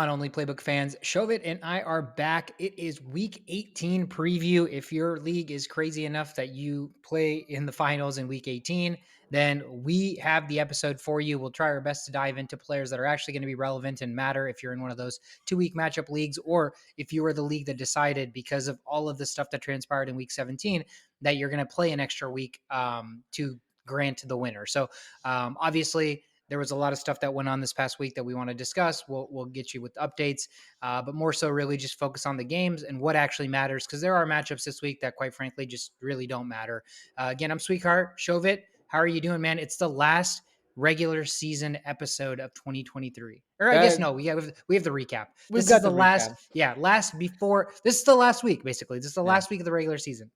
on, only playbook fans? Shovit and I are back. It is week 18 preview. If your league is crazy enough that you play in the finals in week 18, then we have the episode for you. We'll try our best to dive into players that are actually going to be relevant and matter if you're in one of those 2-week matchup leagues, or if you were the league that decided, because of all of the stuff that transpired in week 17, that you're going to play an extra week to grant the winner. So obviously, there was a lot of stuff that went on this past week that we want to discuss. We'll get you with updates, but more so really just focus on the games and what actually matters, because there are matchups this week that, quite frankly, just really don't matter. Again, I'm Sweetheart Shovit. How are you doing, man? It's the last regular season episode of 2023. Or I guess That no, we have the recap. we've This is got the the last, recap. this is the last week, basically. This is the Yeah, last week of the regular season.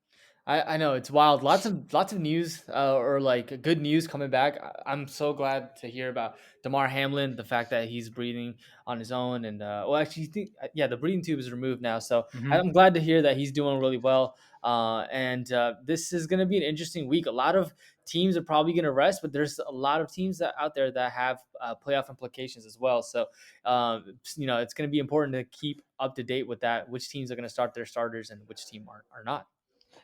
I know it's wild. Lots of news or like good news coming back. I'm so glad to hear about Damar Hamlin, the fact that he's breathing on his own, and well, actually, yeah, the breathing tube is removed now. So Mhm. I'm glad to hear that he's doing really well. And this is going to be an interesting week. A lot of teams are probably going to rest, but there's a lot of teams out there that have playoff implications as well. So it's going to be important to keep up to date with that. Which teams are going to start their starters and which team are not.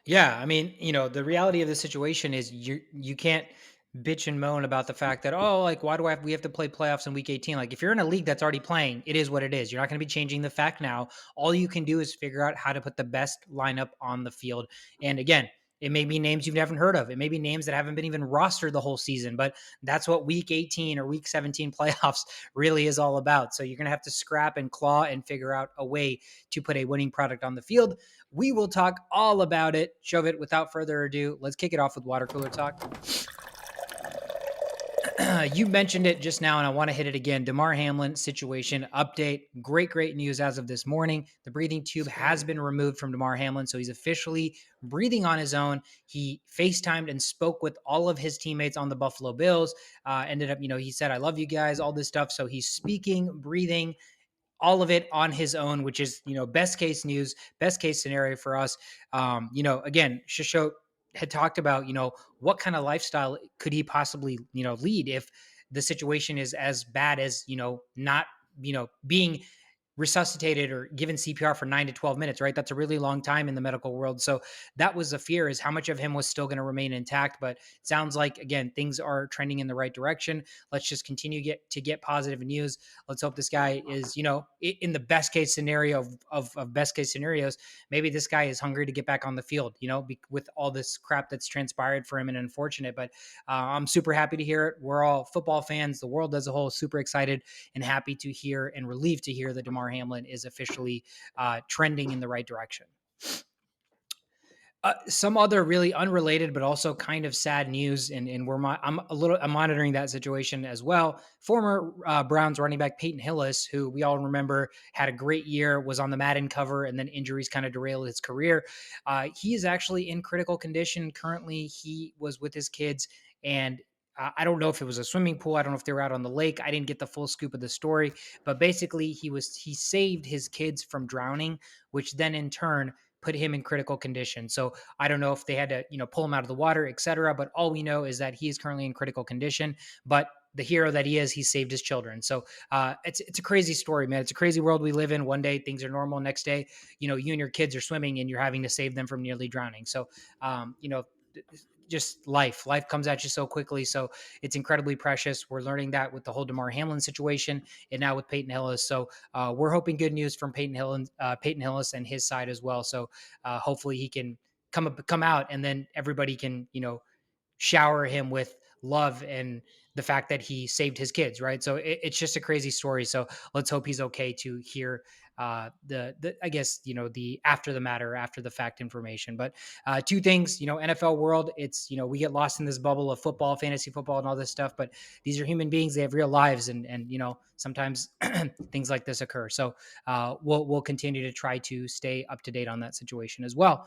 Yeah, I mean, the reality of the situation is you can't bitch and moan about the fact that, oh, like, why do we have to play playoffs in week 18? Like, if you're in a league that's already playing, it is what it is. You're not going to be changing the fact now. All you can do is figure out how to put the best lineup on the field. And again, it may be names you've never heard of. It may be names that haven't been even rostered the whole season, but that's what week 18 or week 17 playoffs really is all about. So you're going to have to scrap and claw and figure out a way to put a winning product on the field. We will talk all about it. Shove it. Without further ado, let's kick it off with water cooler talk. You mentioned it just now, and I want to hit it again. Damar Hamlin situation update. Great news as of this morning. The breathing tube has been removed from Damar Hamlin, so he's officially breathing on his own. He FaceTimed and spoke with all of his teammates on the Buffalo Bills. Ended up, he said, "I love you guys," all this stuff. So he's speaking, breathing, all of it on his own, which is, best case news, best case scenario for us. Again, Shishot had talked about, what kind of lifestyle could he possibly, lead if the situation is as bad as, not, being resuscitated or given CPR for 9 to 12 minutes, right? That's a really long time in the medical world. So that was the fear, is how much of him was still going to remain intact. But it sounds like, again, things are trending in the right direction. Let's just continue to get positive news. Let's hope this guy is, in the best case scenario of best case scenarios, maybe this guy is hungry to get back on the field, with all this crap that's transpired for him, and unfortunate. But I'm super happy to hear it. We're all football fans. The world as a whole is super excited and happy to hear and relieved to hear that Damar Hamlin is officially trending in the right direction. Some other really unrelated but also kind of sad news, and I'm monitoring that situation as well. Former Browns running back Peyton Hillis, who we all remember had a great year, was on the Madden cover, and then injuries kind of derailed his career. He is actually in critical condition currently. He was with his kids, and I don't know if it was a swimming pool. I don't know if they were out on the lake. I didn't get the full scoop of the story, but basically he saved his kids from drowning, which then in turn put him in critical condition. So I don't know if they had to, pull him out of the water, etc. But all we know is that he is currently in critical condition. But the hero that he is, he saved his children. So it's a crazy story, man. It's a crazy world we live in. One day things are normal. Next day, you and your kids are swimming and you're having to save them from nearly drowning. So, just life comes at you so quickly. So it's incredibly precious. We're learning that with the whole Damar Hamlin situation, and now with Peyton Hillis. So we're hoping good news from Peyton Hillis and his side as well. So hopefully he can come out, and then everybody can, shower him with love and the fact that he saved his kids, right? So it's just a crazy story. So let's hope he's okay to hear the I guess, the after the fact information. But two things, NFL world, it's, we get lost in this bubble of football, fantasy football, and all this stuff. But these are human beings; they have real lives, and sometimes things like this occur. So we'll continue to try to stay up to date on that situation as well.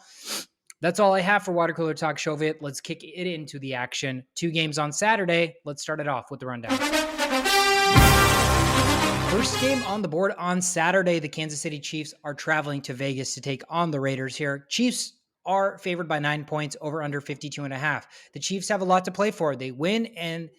That's all I have for Water Cooler Talk. Shovit. Let's kick it into the action. 2 games on Saturday. Let's start it off with the rundown. First game on the board on Saturday, the Kansas City Chiefs are traveling to Vegas to take on the Raiders here. Chiefs are favored by 9 points, over under 52.5. The Chiefs have a lot to play for. They win and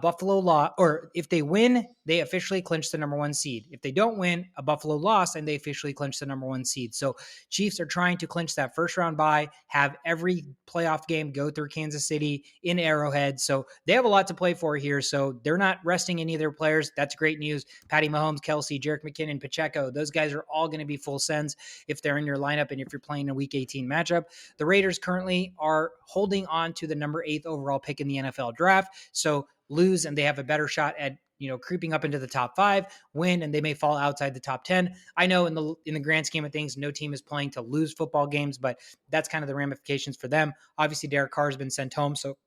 Buffalo loss, or if they win, they officially clinch the number one seed. If they don't win, a Buffalo loss, and they officially clinch the number one seed. So Chiefs are trying to clinch that first round bye, have every playoff game go through Kansas City in Arrowhead. So they have a lot to play for here. So they're not resting any of their players. That's great news. Patty Mahomes, Kelsey, Jerick McKinnon, Pacheco, those guys are all going to be full sends if they're in your lineup and if you're playing a week 18 matchup. The Raiders currently are holding on to the number 8th overall pick in the NFL draft. So lose and they have a better shot at creeping up into the top 5, win, and they may fall outside the top 10. I know in the grand scheme of things, no team is playing to lose football games, but that's kind of the ramifications for them. Obviously, Derek Carr has been sent home, so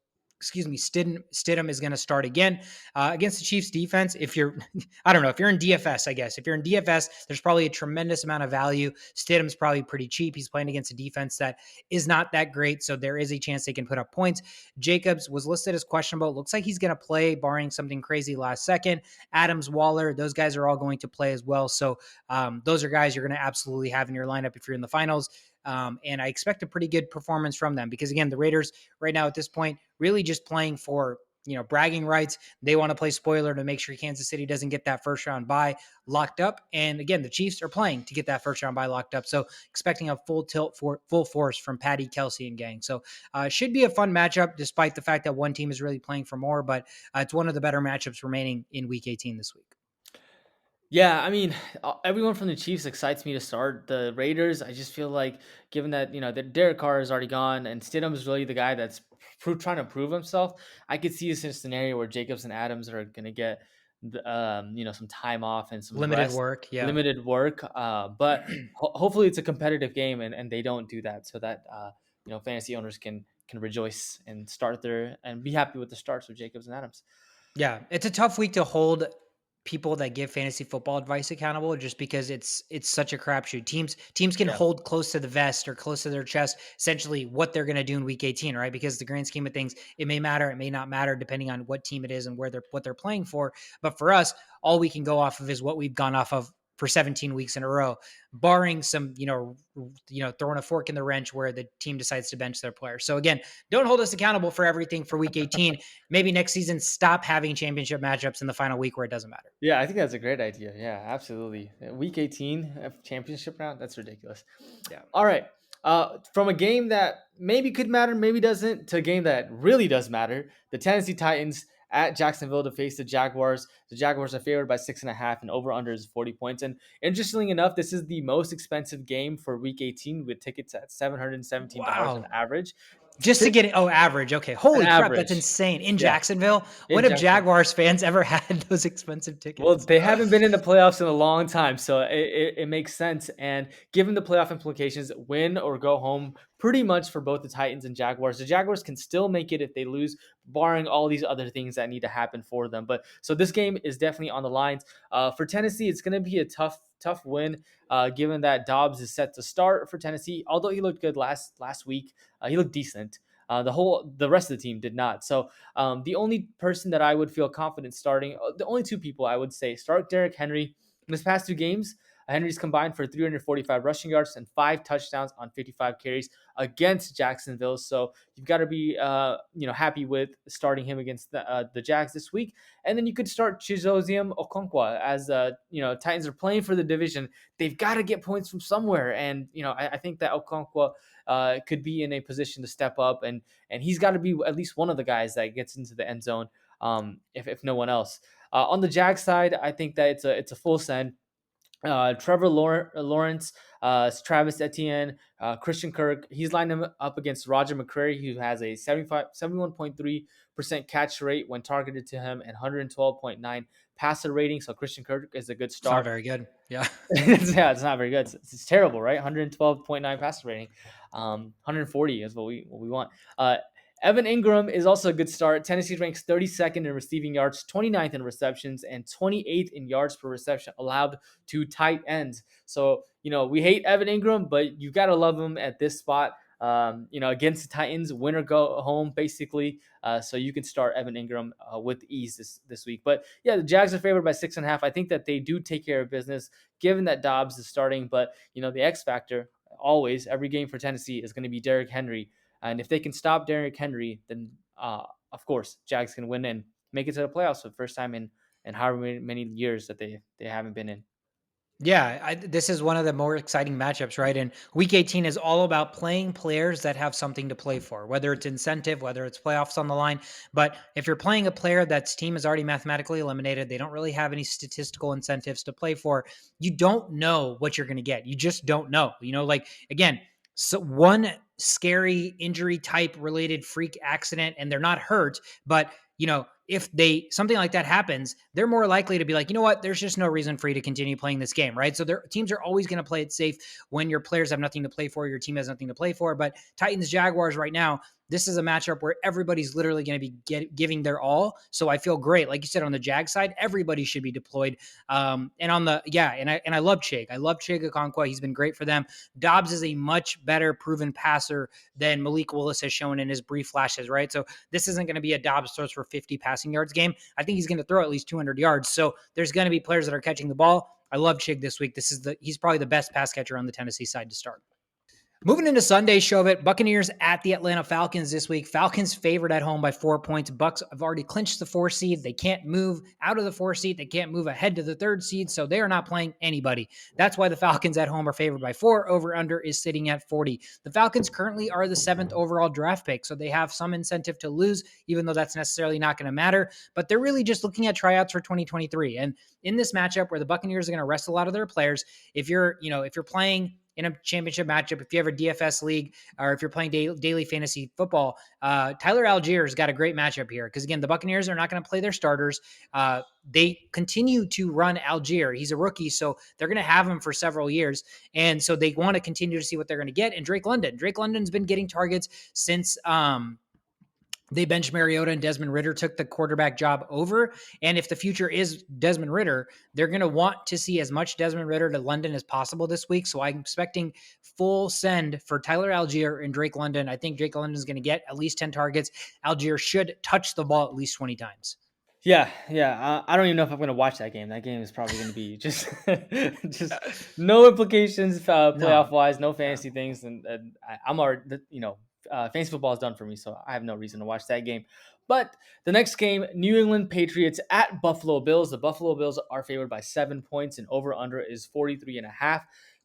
Stidham is going to start again against the Chiefs defense. If you're, I don't know, if you're in DFS, I guess if you're in DFS, there's probably a tremendous amount of value. Stidham's probably pretty cheap. He's playing against a defense that is not that great, so there is a chance they can put up points. Jacobs was listed as questionable. Looks like he's going to play, barring something crazy last second. Adams, Waller, those guys are all going to play as well. So those are guys you're going to absolutely have in your lineup if you're in the finals. And I expect a pretty good performance from them because, again, the Raiders right now at this point really just playing for bragging rights. They want to play spoiler to make sure Kansas City doesn't get that first round bye locked up. And again, the Chiefs are playing to get that first round bye locked up. So expecting a full tilt for full force from Patty, Kelsey, and gang. So should be a fun matchup despite the fact that one team is really playing for more, but it's one of the better matchups remaining in week 18 this week. Yeah, I mean, everyone from the Chiefs excites me to start. The Raiders, I just feel like, given that that Derek Carr is already gone and Stidham is really the guy that's trying to prove himself, I could see this in a scenario where Jacobs and Adams are going to get, some time off and some Limited rest, work. Yeah. limited work. But hopefully it's a competitive game and they don't do that, so that fantasy owners can rejoice and start there and be happy with the starts of Jacobs and Adams. Yeah, it's a tough week to hold people that give fantasy football advice accountable just because it's such a crapshoot. Teams can Yeah. hold close to the vest or close to their chest essentially what they're going to do in week 18, right? Because the grand scheme of things, it may matter, it may not matter depending on what team it is and what they're playing for. But for us, all we can go off of is what we've gone off of for 17 weeks in a row, barring some, throwing a fork in the wrench where the team decides to bench their player. So again, don't hold us accountable for everything for week 18. Maybe next season, stop having championship matchups in the final week where it doesn't matter. Yeah, I think that's a great idea. Yeah, absolutely. Week 18 of championship round, that's ridiculous. Yeah. All right. From a game that maybe could matter, maybe doesn't, to a game that really does matter, the Tennessee Titans at Jacksonville to face the Jaguars. The Jaguars are favored by 6.5 and over under is 40 points. And interestingly enough, this is the most expensive game for week 18 with tickets at $717 on Wow. average. Just to get it. Oh, average. Okay. An Holy crap. That's average. insane. In Yeah, Jacksonville. in When have Jacksonville. Jaguars fans ever had those expensive Well, tickets? they haven't been in the playoffs in a long time, so it makes sense. And given the playoff implications, win or go home pretty much for both the Titans and Jaguars. The Jaguars can still make it if they lose, barring all these other things that need to happen for them. But so this game is definitely on the lines. For Tennessee, it's going to be a tough win, given that Dobbs is set to start for Tennessee. Although he looked good last week, he looked decent. The rest of the team did not. So the only person that I would feel confident starting, the only two people I would say start Derrick Henry. In his past two games, Henry's combined for 345 rushing yards and 5 touchdowns on 55 carries against Jacksonville. So you've got to be happy with starting him against the Jags this week. And then you could start Chizoziem Okonkwo as Titans are playing for the division. They've got to get points from somewhere, and I think that Okonkwo could be in a position to step up, and he's got to be at least one of the guys that gets into the end zone, if no one else. On the Jag side, I think that it's a full send. Trevor Lawrence, Travis Etienne, Christian Kirk. He's lined him up against Roger McCreary, who has a 71.3% catch rate when targeted to him and 112.9 passer rating. So Christian Kirk is a good It's not start. very good. Yeah. Yeah, it's not very good. It's terrible, right? 112.9 passer rating. 140 is what we want. Evan Ingram is also a good start. Tennessee ranks 32nd in receiving yards, 29th in receptions, and 28th in yards per reception allowed to tight ends. So, we hate Evan Ingram, but you got to love him at this spot. Against the Titans, win or go home, basically. So you can start Evan Ingram with ease this week. But yeah, the Jags are favored by 6.5. I think that they do take care of business, given that Dobbs is starting. But the X factor, always every game for Tennessee is going to be Derrick Henry. And if they can stop Derrick Henry, then of course Jags can win in. make it to the playoffs for the first time in however many years that they haven't been in. Yeah, this is one of the more exciting matchups, right? And Week 18 is all about playing players that have something to play for, whether it's incentive, whether it's playoffs on the line. But if you're playing a player that's team is already mathematically eliminated, they don't really have any statistical incentives to play for. You don't know what you're going to get. You just don't know. Like again, so one scary injury type related freak accident, and they're not hurt, but if something like that happens, they're more likely to be like, you know what, there's just no reason for you to continue playing this game, right? So their teams are always going to play it safe when your players have nothing to play for, your team has nothing to play for. But Titans Jaguars right now, this is a matchup where everybody's literally going to be giving their all. So I feel great, like you said, on the Jag side, everybody should be deployed. And on the and I love Chig. I love Chig Okonkwo. He's been great for them. Dobbs is a much better proven passer than Malik Willis has shown in his brief flashes, right? So this isn't going to be a Dobbs throws for 50 passing yards game. I think he's going to throw at least 200 yards. So there's going to be players that are catching the ball. I love Chig this week. He's probably the best pass catcher on the Tennessee side to start. Moving into Sunday's show of it, Buccaneers at the Atlanta Falcons this week. Falcons favored at home by 4 points. Bucs have already clinched the 4 seed. They can't move out of the 4 seed. They can't move ahead to the 3rd seed, so they are not playing anybody. That's why the Falcons at home are favored by 4. Over-under is sitting at 40. The Falcons currently are the 7th overall draft pick, so they have some incentive to lose, even though that's necessarily not going to matter. But they're really just looking at tryouts for 2023. And in this matchup where the Buccaneers are going to rest a lot of their players, if you're playing in a championship matchup, if you have a DFS league or if you're playing daily fantasy football, Tyler Allgeier's got a great matchup here because, again, the Buccaneers are not going to play their starters. They continue to run Allgeier. He's a rookie, so they're going to have him for several years. And so they want to continue to see what they're going to get. And Drake London's been getting targets since they benched Mariota and Desmond Ridder took the quarterback job over. And if the future is Desmond Ridder, they're going to want to see as much Desmond Ridder to London as possible this week. So I'm expecting full send for Tyler Allgeier and Drake London. I think Drake London is going to get at least 10 targets. Allgeier should touch the ball at least 20 times. Yeah. I don't even know if I'm going to watch that game. That game is probably going to be just no implications playoff wise, no fantasy things, and I'm already fantasy football is done for me, so I have no reason to watch that game. But the next game, New England Patriots at Buffalo Bills. The Buffalo Bills are favored by 7 points, and over under is 43.5.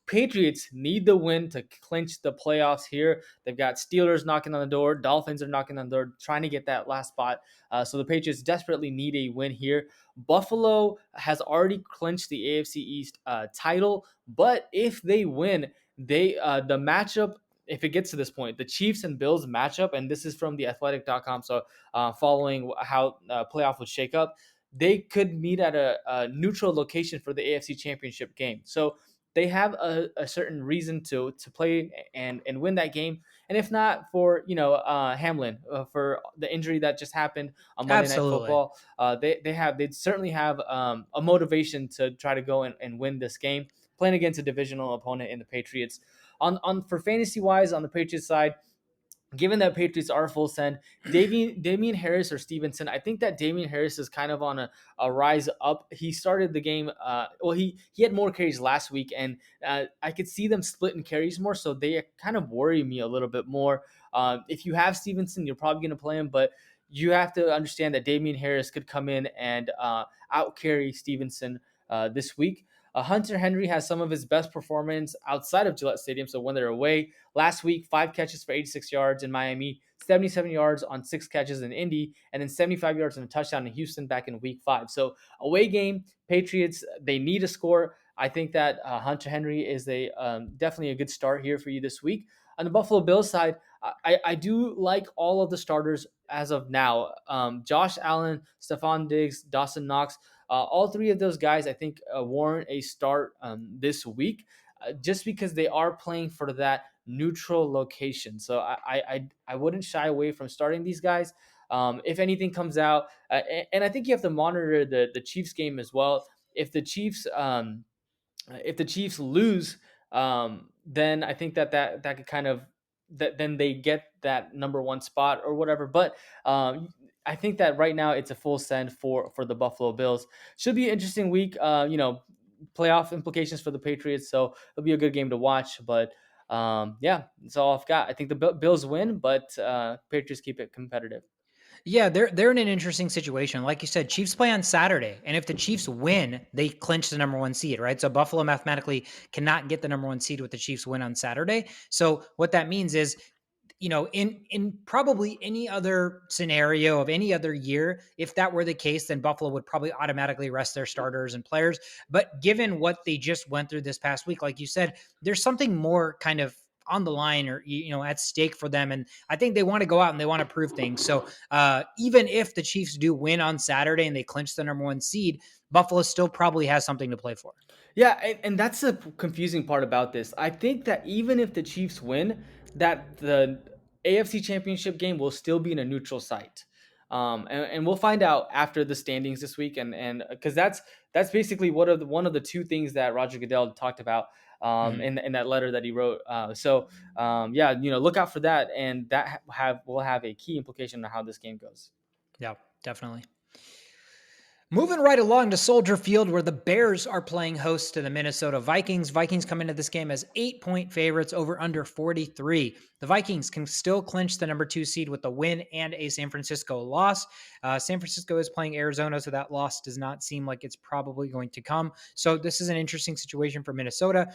Patriots need the win to clinch the playoffs here. They've got Steelers knocking on the door. Dolphins are knocking on the door, trying to get that last spot. So the Patriots desperately need a win here. Buffalo has already clinched the AFC East title, but if they win, the matchup, if it gets to this point, the Chiefs and Bills matchup, and this is from theathletic.com, so following how playoff would shake up, they could meet at a neutral location for the AFC Championship game. So they have a certain reason to play and win that game. And if not for Hamlin for the injury that just happened on Monday Night Football, they'd certainly have a motivation to try to go and win this game, playing against a divisional opponent in the Patriots. On for fantasy wise on the Patriots side, given that Patriots are full send, Damian Harris or Stevenson, I think that Damian Harris is kind of on a rise up. He started the game, he had more carries last week, and I could see them splitting carries more, so they kind of worry me a little bit more. If you have Stevenson, you're probably going to play him, but you have to understand that Damian Harris could come in and out carry Stevenson this week. Hunter Henry has some of his best performance outside of Gillette Stadium, so when they're away. Last week, 5 catches for 86 yards in Miami, 77 yards on 6 catches in Indy, and then 75 yards and a touchdown in Houston back in week 5. So away game, Patriots, they need a score. I think that Hunter Henry is definitely a good start here for you this week. On the Buffalo Bills side, I do like all of the starters as of now. Josh Allen, Stephon Diggs, Dawson Knox, all 3 of those guys, I think, warrant a start this week, just because they are playing for that neutral location. So I wouldn't shy away from starting these guys. If anything comes out, and I think you have to monitor the Chiefs game as well. If the Chiefs lose, then I think that could kind of then they get that number 1 spot or whatever. But I think that right now it's a full send for the Buffalo Bills. Should be an interesting week. Playoff implications for the Patriots, so it'll be a good game to watch. But that's all I've got. I think the Bills win, but Patriots keep it competitive. Yeah, they're in an interesting situation. Like you said, Chiefs play on Saturday, and if the Chiefs win, they clinch the number one seed, right? So Buffalo mathematically cannot get the number one seed with the Chiefs win on Saturday. So what that means is, in probably any other scenario of any other year, if that were the case, then Buffalo would probably automatically rest their starters and players. But given what they just went through this past week, like you said, there's something more kind of on the line or at stake for them, and I think they want to go out and they want to prove things. So even if the Chiefs do win on Saturday and they clinch the number one seed, Buffalo still probably has something to play for. Yeah, and that's the confusing part about this. I think that even if the Chiefs win, that the AFC Championship game will still be in a neutral site. And we'll find out after the standings this week, and because that's basically one of the two things that Roger Goodell talked about Mhm. in that letter that he wrote. Yeah, look out for that, and that will have a key implication on how this game goes. Yeah, definitely. Moving right along to Soldier Field, where the Bears are playing host to the Minnesota Vikings. Vikings come into this game as 8-point favorites over under 43. The Vikings can still clinch the number two seed with a win and a San Francisco loss. San Francisco is playing Arizona, so that loss does not seem like it's probably going to come. So this is an interesting situation for Minnesota.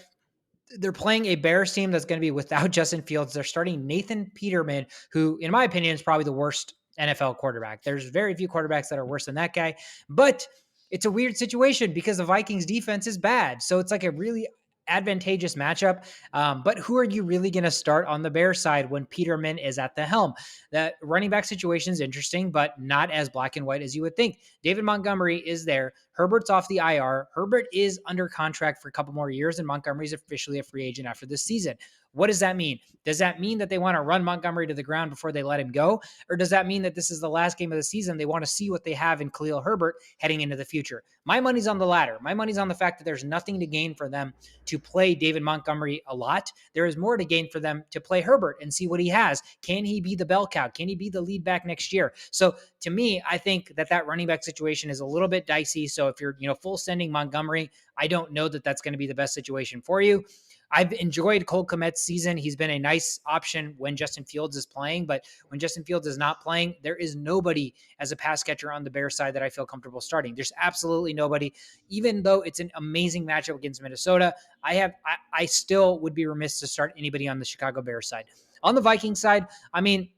They're playing a Bears team that's going to be without Justin Fields. They're starting Nathan Peterman, who, in my opinion, is probably the worst NFL quarterback. There's very few quarterbacks that are worse than that guy, but it's a weird situation because the Vikings defense is bad. So it's like a really advantageous matchup. But who are you really going to start on the Bears side when Peterman is at the helm? That running back situation is interesting, but not as black and white as you would think. David Montgomery is there. Herbert's off the IR. Herbert is under contract for a couple more years, and Montgomery's officially a free agent after this season. What does that mean? Does that mean that they want to run Montgomery to the ground before they let him go? Or does that mean that this is the last game of the season? They want to see what they have in Khalil Herbert heading into the future. My money's on the latter. My money's on the fact that there's nothing to gain for them to play David Montgomery a lot. There is more to gain for them to play Herbert and see what he has. Can he be the bell cow? Can he be the lead back next year? So to me, I think that running back situation is a little bit dicey. So if you're, full sending Montgomery, I don't know that that's going to be the best situation for you. I've enjoyed Cole Kmet's season. He's been a nice option when Justin Fields is playing, but when Justin Fields is not playing, there is nobody as a pass catcher on the Bears side that I feel comfortable starting. There's absolutely nobody. Even though it's an amazing matchup against Minnesota, I still would be remiss to start anybody on the Chicago Bears side. On the Vikings side, I mean,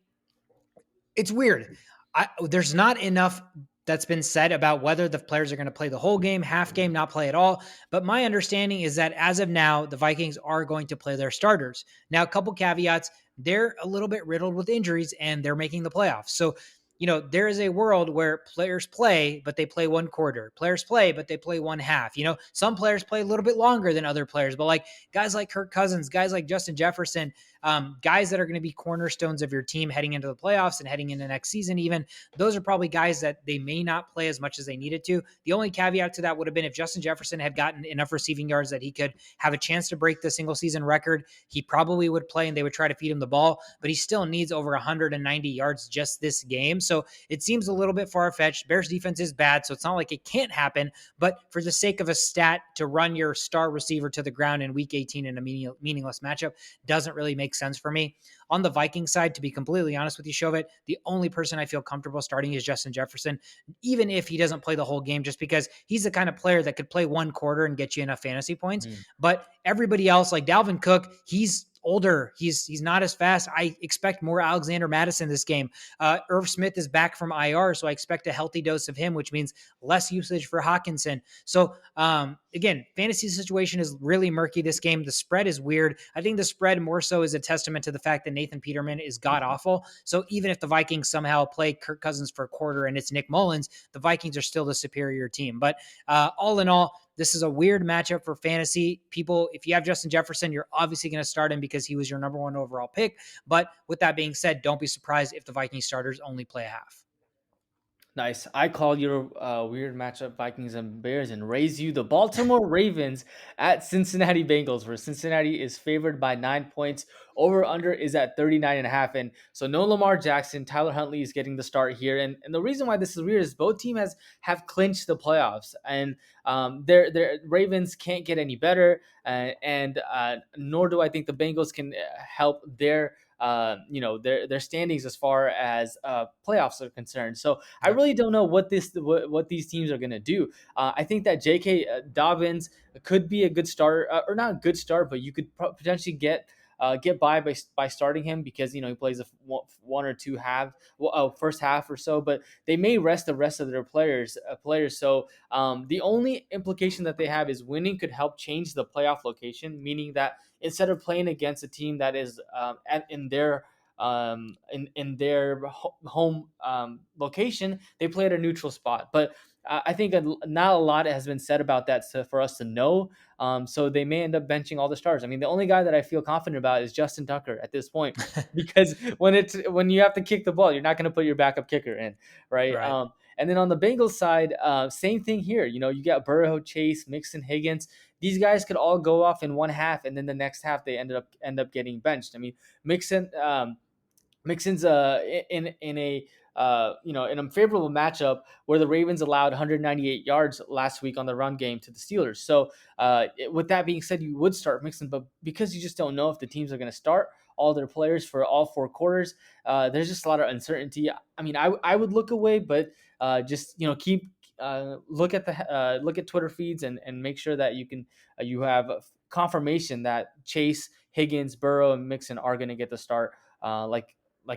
it's weird. There's not enough that's been said about whether the players are going to play the whole game, half game, not play at all. But my understanding is that as of now, the Vikings are going to play their starters. Now, a couple caveats. They're a little bit riddled with injuries and they're making the playoffs. So, there is a world where players play, but they play one quarter. Players play, but they play one half. Some players play a little bit longer than other players, but like guys like Kirk Cousins, guys like Justin Jefferson, guys that are going to be cornerstones of your team heading into the playoffs and heading into next season, even those are probably guys that they may not play as much as they needed to. The only caveat to that would have been if Justin Jefferson had gotten enough receiving yards that he could have a chance to break the single season record, he probably would play and they would try to feed him the ball, but he still needs over 190 yards just this game. So it seems a little bit far-fetched. Bears defense is bad, so it's not like it can't happen, but for the sake of a stat to run your star receiver to the ground in week 18 in a meaningless matchup doesn't really make sense for me. On the Vikings side, to be completely honest with you, Shovit, the only person I feel comfortable starting is Justin Jefferson, even if he doesn't play the whole game, just because he's the kind of player that could play one quarter and get you enough fantasy points. But everybody else, like Dalvin Cook, he's older. He's not as fast. I expect more Alexander Madison this game. Irv Smith is back from IR, so I expect a healthy dose of him, which means less usage for Hawkinson. So again, fantasy situation is really murky this game. The spread is weird. I think the spread more so is a testament to the fact that Nathan Peterman is god awful. So even if the Vikings somehow play Kirk Cousins for a quarter and it's Nick Mullins, the Vikings are still the superior team. But all in all, this is a weird matchup for fantasy. People, if you have Justin Jefferson, you're obviously going to start him because he was your number one overall pick. But with that being said, don't be surprised if the Vikings starters only play a half. Nice. I call your weird matchup Vikings and Bears and raise you the Baltimore Ravens at Cincinnati Bengals, where Cincinnati is favored by 9 points. Over under is at 39.5. And so no Lamar Jackson. Tyler Huntley is getting the start here. And the reason why this is weird is both teams have clinched the playoffs. And their Ravens can't get any better. And nor do I think the Bengals can help their their standings as far as playoffs are concerned. So I Yep. really don't know what these teams are going to do. I think that J.K. Dobbins could be a good start, or not a good start, but you could potentially get by starting him, because he plays a one or two first half or so, but they may rest the rest of their players. So the only implication that they have is winning could help change the playoff location, meaning that instead of playing against a team that is in their home location, they play at a neutral spot. But I think not a lot has been said about that for us to know. So they may end up benching all the stars. I mean, the only guy that I feel confident about is Justin Tucker at this point, because when you have to kick the ball, you're not going to put your backup kicker in, right? Right. And then on the Bengals side, same thing here. You got Burrow, Chase, Mixon, Higgins. These guys could all go off in one half, and then the next half they end up getting benched. I mean, Mixon. Mixon's in a favorable matchup where the Ravens allowed 198 yards last week on the run game to the Steelers. So with that being said, you would start Mixon, but because you just don't know if the teams are going to start all their players for all four quarters, there's just a lot of uncertainty. I mean, I would look away, but just keep look at Twitter feeds and make sure that you have confirmation that Chase, Higgins, Burrow, and Mixon are going to get the start, like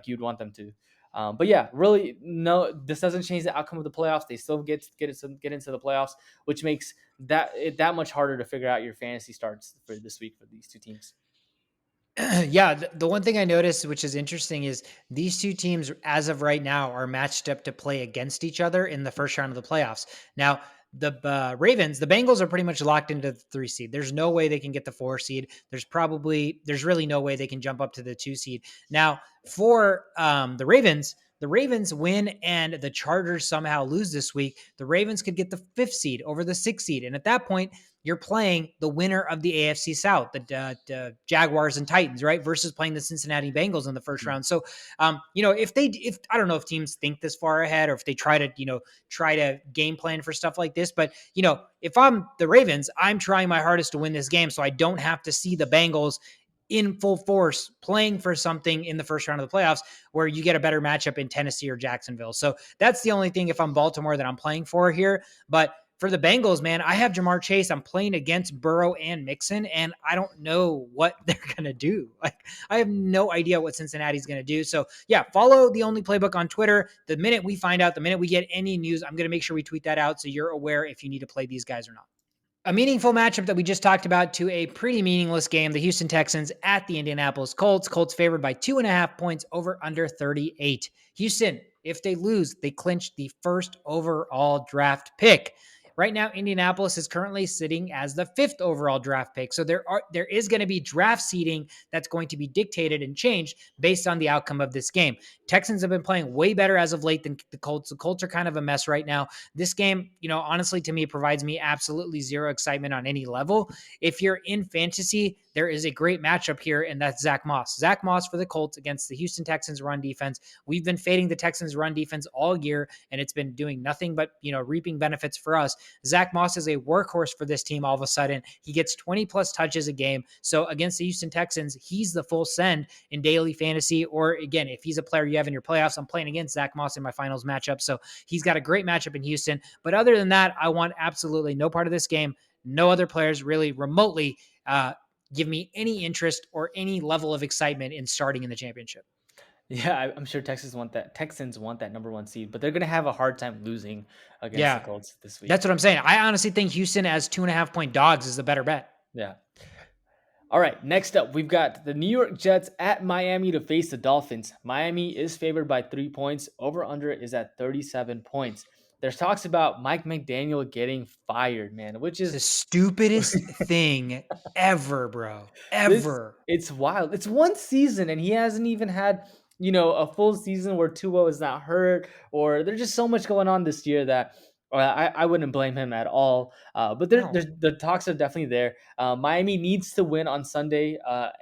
you'd want them to. But yeah, really, no, this doesn't change the outcome of the playoffs. They still get into the playoffs, which makes that much harder to figure out your fantasy starts for this week for these two teams. Yeah, the one thing I noticed, which is interesting, is these two teams, as of right now, are matched up to play against each other in the first round of the playoffs. Now, the the Bengals are pretty much locked into the 3 seed. There's no way they can get the 4 seed. There's really no way they can jump up to the 2 seed. Now, for the Ravens win and the Chargers somehow lose this week, the Ravens could get the 5th seed over the 6th seed. And at that point, you're playing the winner of the AFC South, the Jaguars and Titans, right? Versus playing the Cincinnati Bengals in the first round. So, if I don't know if teams think this far ahead or if they try to game plan for stuff like this, but if I'm the Ravens, I'm trying my hardest to win this game so I don't have to see the Bengals in full force playing for something in the first round of the playoffs where you get a better matchup in Tennessee or Jacksonville. So that's the only thing if I'm Baltimore that I'm playing for here. But for the Bengals, man, I have Jamar Chase. I'm playing against Burrow and Mixon, and I don't know what they're going to do. Like, I have no idea what Cincinnati's going to do. So, yeah, follow The Only Playbook on Twitter. The minute we find out, the minute we get any news, I'm going to make sure we tweet that out so you're aware if you need to play these guys or not. A meaningful matchup that we just talked about to a pretty meaningless game. The Houston Texans at the Indianapolis Colts. Colts favored by 2.5 points over under 38. Houston, if they lose, they clinch the first overall draft pick. Right now, Indianapolis is currently sitting as the 5th overall draft pick. So there is going to be draft seeding that's going to be dictated and changed based on the outcome of this game. Texans have been playing way better as of late than the Colts. The Colts are kind of a mess right now. This game, honestly, to me, provides me absolutely zero excitement on any level. If you're in fantasy, there is a great matchup here, and that's Zach Moss. Zach Moss for the Colts against the Houston Texans run defense. We've been fading the Texans run defense all year, and it's been doing nothing but, reaping benefits for us. Zach Moss is a workhorse for this team all of a sudden. He gets 20 plus touches a game. So against the Houston Texans, he's the full send in daily fantasy. Or again, if he's a player you have in your playoffs, I'm playing against Zach Moss in my finals matchup. So he's got a great matchup in Houston. But other than that, I want absolutely no part of this game. No other players really remotely give me any interest or any level of excitement in starting in the championship. Yeah, I'm sure Texans want that number 1 seed, but they're going to have a hard time losing against the Yeah, Colts this week. that's what I'm saying. I honestly think Houston as 2.5-point dogs is the better bet. Yeah. All right, next up, we've got the New York Jets at Miami to face the Dolphins. Miami is favored by 3 points. Over-under is at 37 points. There's talks about Mike McDaniel getting fired, man, which is the stupidest thing ever, bro. Ever. It's wild. It's one season, and he hasn't even had, a full season where Tua is not hurt, or there's just so much going on this year that I wouldn't blame him at all. But No. the talks are definitely there. Miami needs to win on Sunday,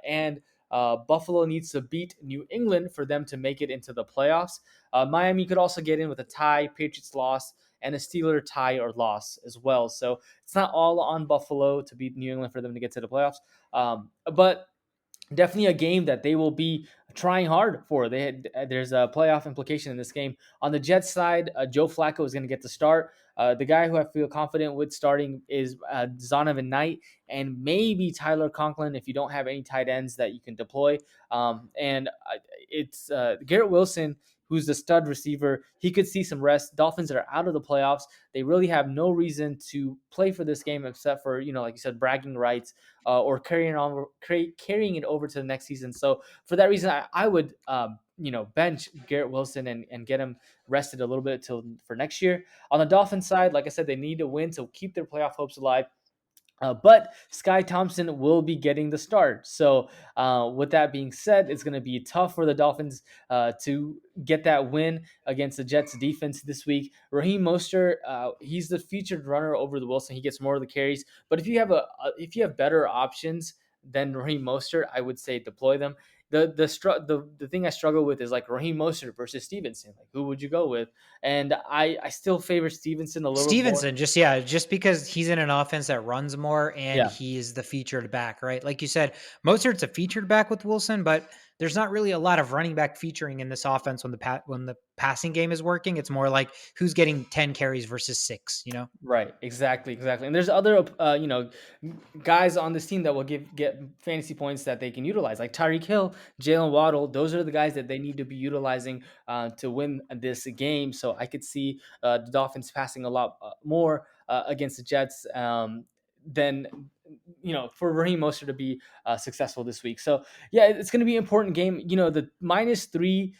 and Buffalo needs to beat New England for them to make it into the playoffs. Miami could also get in with a tie, Patriots loss, and a Steeler tie or loss as well. So it's not all on Buffalo to beat New England for them to get to the playoffs. But definitely a game that they will be trying hard for. There's a playoff implication in this game. On the Jets side, Joe Flacco is going to get the start. The guy who I feel confident with starting is Zonovan Knight and maybe Tyler Conklin if you don't have any tight ends that you can deploy. And it's Garrett Wilson, who's the stud receiver. He could see some rest. Dolphins are out of the playoffs. They really have no reason to play for this game except for, like you said, bragging rights or carrying it over to the next season. So for that reason, I would bench Garrett Wilson and get him rested a little bit for next year. On the Dolphins side, like I said, they need to win to keep their playoff hopes alive. But Sky Thompson will be getting the start. So, with that being said, it's going to be tough for the Dolphins to get that win against the Jets defense this week. Raheem Mostert, he's the featured runner over the Wilson. He gets more of the carries. But if you have better options than Raheem Mostert, I would say deploy them. The thing I struggle with is like Raheem Mostert versus Stevenson. Like, who would you go with? And I still favor Stevenson a little bit more. Stevenson, just because he's in an offense that runs more and Yeah. he's the featured back, right? Like you said, Mostert's a featured back with Wilson, but there's not really a lot of running back featuring in this offense when the passing game is working. It's more like who's getting 10 carries versus 6. Right, exactly. And there's other, guys on this team that will get fantasy points that they can utilize, like Tyreek Hill, Jalen Waddle. Those are the guys that they need to be utilizing to win this game. So I could see the Dolphins passing a lot more against the Jets than for Raheem Mostert to be successful this week. So yeah, it's going to be an important game. The -3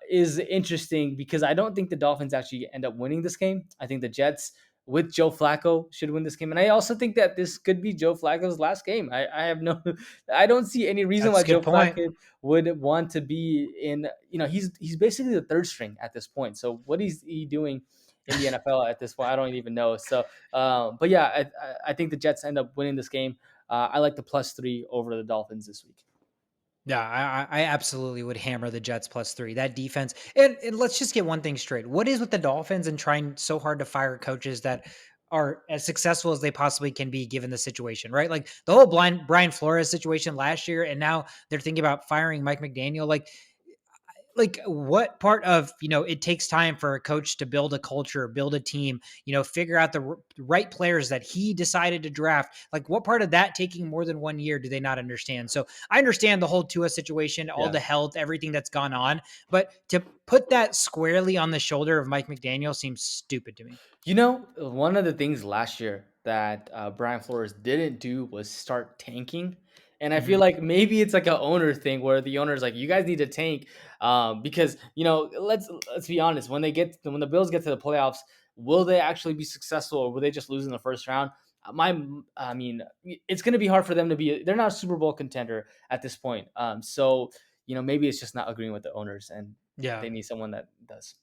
is interesting because I don't think the Dolphins actually end up winning this game. I think the Jets with Joe Flacco should win this game. And I also think that this could be Joe Flacco's last game. I have I don't see any reason That's why a good Joe point. Flacco would want to be in, he's basically the third string at this point. So what is he doing in the NFL at this point? I don't even know. So, but yeah, I think the Jets end up winning this game. I like the +3 over the Dolphins this week. Yeah, I absolutely would hammer the Jets +3. That defense, and let's just get one thing straight. What is with the Dolphins and trying so hard to fire coaches that are as successful as they possibly can be given the situation, right? Like the whole Brian Flores situation last year, and now they're thinking about firing Mike McDaniel. Like what part of it takes time for a coach to build a culture, build a team, figure out the right players that he decided to draft. Like what part of that taking more than 1 year do they not understand? So I understand the whole Tua situation, all Yeah. the health, everything that's gone on, but to put that squarely on the shoulder of Mike McDaniel seems stupid to me. One of the things last year that Brian Flores didn't do was start tanking. And I feel Mhm. like maybe it's like an owner thing where the owner's like, you guys need to tank because let's be honest. When the Bills get to the playoffs, will they actually be successful or will they just lose in the first round? I mean, it's going to be hard for them to be. They're not a Super Bowl contender at this point. So maybe it's just not agreeing with the owners, and Yeah. they need someone that does.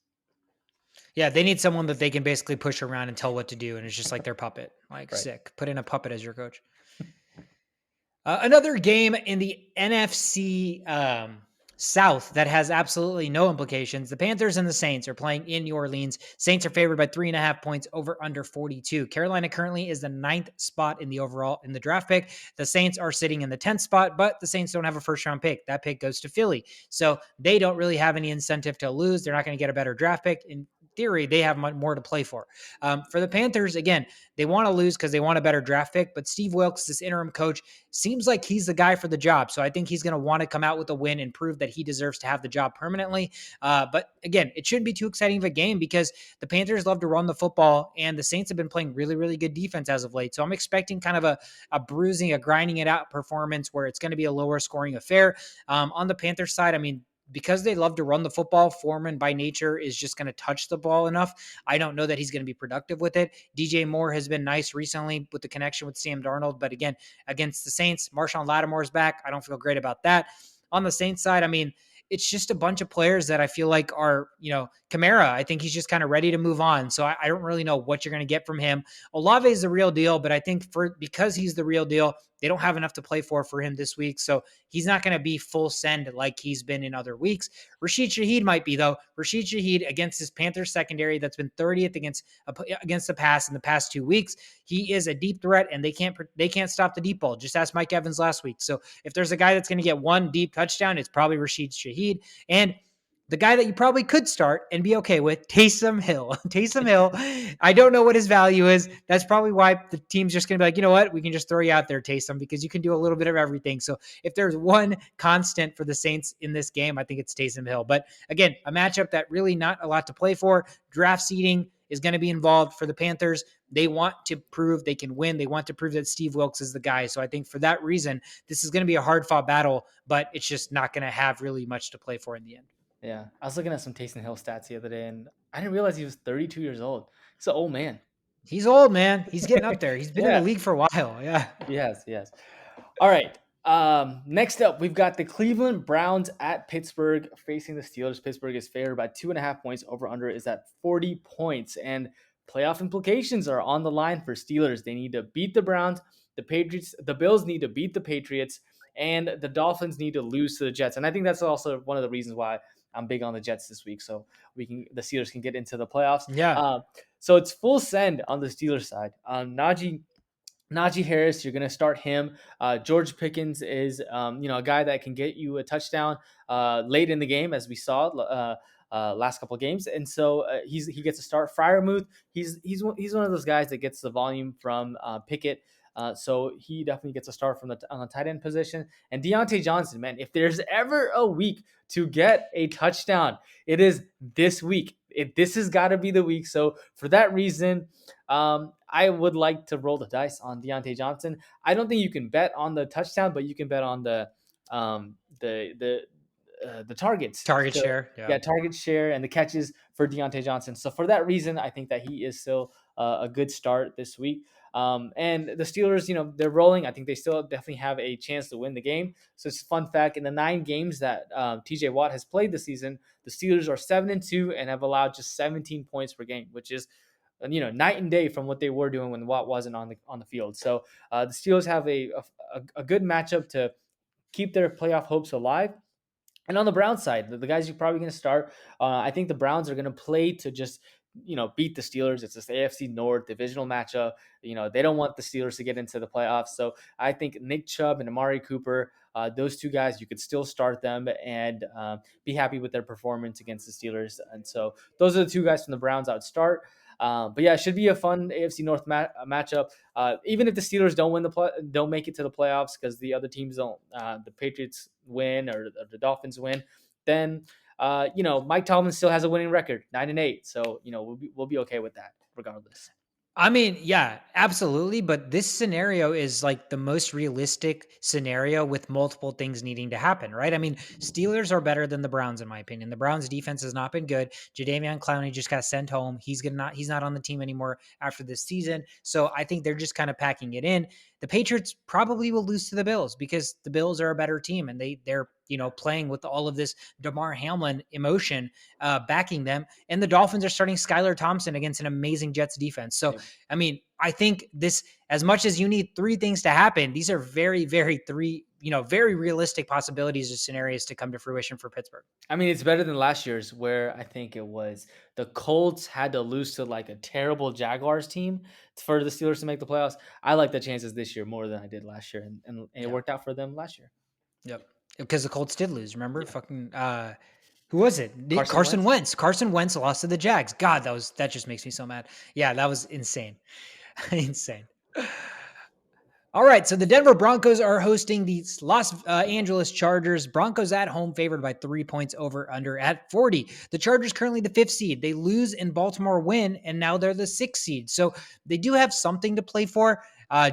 Yeah, they need someone that they can basically push around and tell what to do, and it's just like their puppet. Like Right. sick. Put in a puppet as your coach. Another game in the NFC South that has absolutely no implications. The Panthers and the Saints are playing in New Orleans. Saints are favored by 3.5 points over under 42. Carolina currently is the 9th spot in the draft pick. The Saints are sitting in the 10th spot, but the Saints don't have a first round pick. That pick goes to Philly. So they don't really have any incentive to lose. They're not going to get a better draft pick. In theory, they have more to play for. For the Panthers, again, they want to lose because they want a better draft pick, but Steve Wilkes, this interim coach, seems like he's the guy for the job. So I think he's going to want to come out with a win and prove that he deserves to have the job permanently. But again, it shouldn't be too exciting of a game because the Panthers love to run the football and the Saints have been playing really, really good defense as of late. So I'm expecting kind of a bruising, a grinding it out performance where it's going to be a lower scoring affair. On the Panthers side, I mean, because they love to run the football, Foreman by nature is just going to touch the ball enough. I don't know that he's going to be productive with it. DJ Moore has been nice recently with the connection with Sam Darnold, but again, against the Saints, Marshawn Lattimore's back. I don't feel great about that. On the Saints side, I mean, it's just a bunch of players that I feel like are, Kamara, I think he's just kind of ready to move on. So I don't really know what you're going to get from him. Olave is the real deal, but I think because he's the real deal, they don't have enough to play for him this week. So he's not going to be full send like he's been in other weeks. Rashid Shaheed might be, though. Rashid Shaheed against this Panthers secondary that's been 30th against the pass in the past 2 weeks. He is a deep threat, and they can't stop the deep ball. Just ask Mike Evans last week. So if there's a guy that's going to get one deep touchdown, it's probably Rashid Shaheed. And the guy that you probably could start and be okay with, Taysom Hill. Taysom Hill, I don't know what his value is. That's probably why the team's just going to be like, you know what? We can just throw you out there, Taysom, because you can do a little bit of everything. So if there's one constant for the Saints in this game, I think it's Taysom Hill. But again, a matchup that really not a lot to play for. Draft seeding is going to be involved for the Panthers. They want to prove they can win. They want to prove that Steve Wilkes is the guy. So I think for that reason, this is going to be a hard-fought battle, but it's just not going to have really much to play for in the end. Yeah, I was looking at some Taysom Hill stats the other day, and I didn't realize he was 32 years old. He's an old man. He's old, man. He's getting up there. He's been in the league for a while. Yeah. Yes. All right. Next up, we've got the Cleveland Browns at Pittsburgh facing the Steelers. Pittsburgh is favored by 2.5 points. Over under is at 40 points, and playoff implications are on the line for Steelers. They need to beat the Browns. The Patriots, the Bills need to beat the Patriots, and the Dolphins need to lose to the Jets. And I think that's also one of the reasons why I'm big on the Jets this week, so the Steelers can get into the playoffs. Yeah. So it's full send on the Steelers side. Najee Harris, you're going to start him. George Pickens is, a guy that can get you a touchdown late in the game, as we saw last couple of games, and so he gets a start. Freiermuth, he's one of those guys that gets the volume from Pickett. So he definitely gets a start on the tight end position. And Deontay Johnson, man, if there's ever a week to get a touchdown, it is this week. This has got to be the week. So for that reason, I would like to roll the dice on Deontay Johnson. I don't think you can bet on the touchdown, but you can bet on the targets. Share. Yeah, target share and the catches for Deontay Johnson. So for that reason, I think that he is still a good start this week. And the Steelers, they're rolling. I think they still definitely have a chance to win the game. So it's a fun fact. In the 9 games that TJ Watt has played this season, the Steelers are 7-2 and have allowed just 17 points per game, which is night and day from what they were doing when Watt wasn't on the field. So the Steelers have a good matchup to keep their playoff hopes alive. And on the Browns side, the guys you're probably going to start, I think the Browns are going to play to just beat the Steelers. It's this AFC North divisional matchup. They don't want the Steelers to get into the playoffs. So I think Nick Chubb and Amari Cooper, those two guys, you could still start them and be happy with their performance against the Steelers. And so those are the two guys from the Browns I would start. But yeah, it should be a fun AFC North matchup. Even if the Steelers don't make it to the playoffs because the other teams don't, the Patriots win or the Dolphins win, then Mike Tomlin still has a winning record, 9-8. So we'll be okay with that regardless. I mean, yeah, absolutely. But this scenario is like the most realistic scenario with multiple things needing to happen, right? I mean, Steelers are better than the Browns, in my opinion. The Browns defense has not been good. Jadeveon Clowney just got sent home. He's not on the team anymore after this season. So I think they're just kind of packing it in. The Patriots probably will lose to the Bills because the Bills are a better team and they're playing with all of this Damar Hamlin emotion backing them. And the Dolphins are starting Skylar Thompson against an amazing Jets defense. So, I mean, I think this, as much as you need 3 things to happen, these are very, very very realistic possibilities or scenarios to come to fruition for Pittsburgh. I mean, it's better than last year's where I think it was the Colts had to lose to like a terrible Jaguars team for the Steelers to make the playoffs. I like the chances this year more than I did last year, and it worked out for them last year. Yep. Because the Colts did lose, remember? Yeah. Fucking who was it? Carson Wentz. Carson Wentz lost to the Jags. God, that just makes me so mad. Yeah, that was insane. Insane. All right, so the Denver Broncos are hosting the Los Angeles Chargers. Broncos at home favored by 3 points over under at 40. The Chargers currently the 5th seed. They lose and Baltimore win, and now they're the 6th seed. So they do have something to play for.